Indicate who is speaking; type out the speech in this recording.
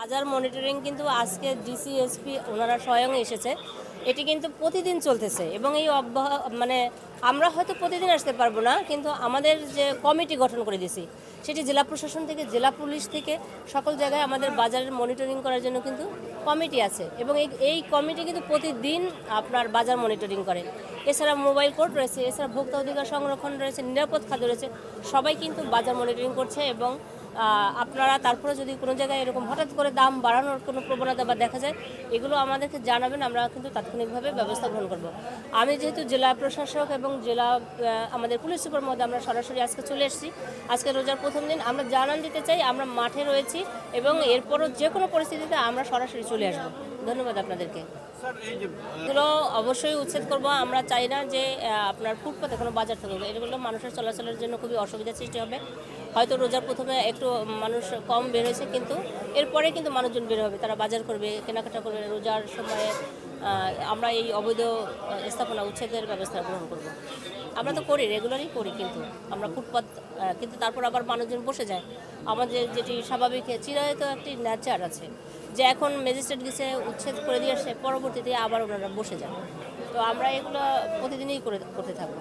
Speaker 1: বাজার মনিটরিং কিন্তু আজকে ডিসি এসপি ওনারা স্বয়ং এসেছে। এটি কিন্তু প্রতিদিন চলতেছে এবং এই মানে আমরা হয়তো প্রতিদিন আসতে পারবো না, কিন্তু আমাদের যে কমিটি গঠন করে দিয়েছি সেটি জেলা প্রশাসন থেকে, জেলা পুলিশ থেকে সকল জায়গায় আমাদের বাজারের মনিটরিং করার জন্য কিন্তু কমিটি আছে এবং এই কমিটি কিন্তু প্রতিদিন আপনার বাজার মনিটরিং করে। এছাড়া মোবাইল কোর্ট রয়েছে, এছাড়া ভোক্তা অধিকার সংরক্ষণ রয়েছে, নিরাপদ খাদ্য রয়েছে, সবাই কিন্তু বাজার মনিটরিং করছে। এবং আপনারা তারপরে যদি কোনো জায়গায় এরকম হঠাৎ করে দাম বাড়ানোর কোনো প্রবণতা বা দেখা যায়, এগুলো আমাদেরকে জানাবেন, আমরা কিন্তু তাৎক্ষণিকভাবে ব্যবস্থা গ্রহণ করব। আমি যেহেতু জেলা প্রশাসক এবং জেলা আমাদের পুলিশ সুপার মধ্যে আমরা সরাসরি আজকে চলে এসেছি। আজকে রোজার প্রথম দিন আমরা জানান দিতে চাই আমরা মাঠে রয়েছি এবং এরপরও যে কোনো পরিস্থিতিতে আমরা সরাসরি চলে আসব। ধন্যবাদ আপনাদেরকে। এগুলো অবশ্যই উচ্ছেদ করব। আমরা চাই না যে আপনার ফুটপাতে কোনো বাজার থাকুক। এগুলো মানুষের চলাচলের জন্য খুবই অসুবিধার সৃষ্টি হবে। হয়তো রোজার প্রথমে একটু মানুষ কম বের হয়েছে, কিন্তু এরপরে কিন্তু মানুষজন বের হবে, তারা বাজার করবে, কেনাকাটা করবে। রোজার সময়ে আমরা এই অবৈধ স্থাপনা উচ্ছেদের ব্যবস্থা গ্রহণ করব। আমরা তো করি, রেগুলারই করি, কিন্তু আমরা ফুটপাত কিন্তু তারপর আবার মানুষজন বসে যায়। আমাদের যেটি স্বাভাবিক চিরায়ত একটি নেচার আছে যে এখন ম্যাজিস্ট্রেট গেছে উচ্ছেদ করে দিয়ে আসে, পরবর্তীতে আবার ওনারা বসে যান। তো আমরা এগুলো প্রতিদিনই করতে থাকবো।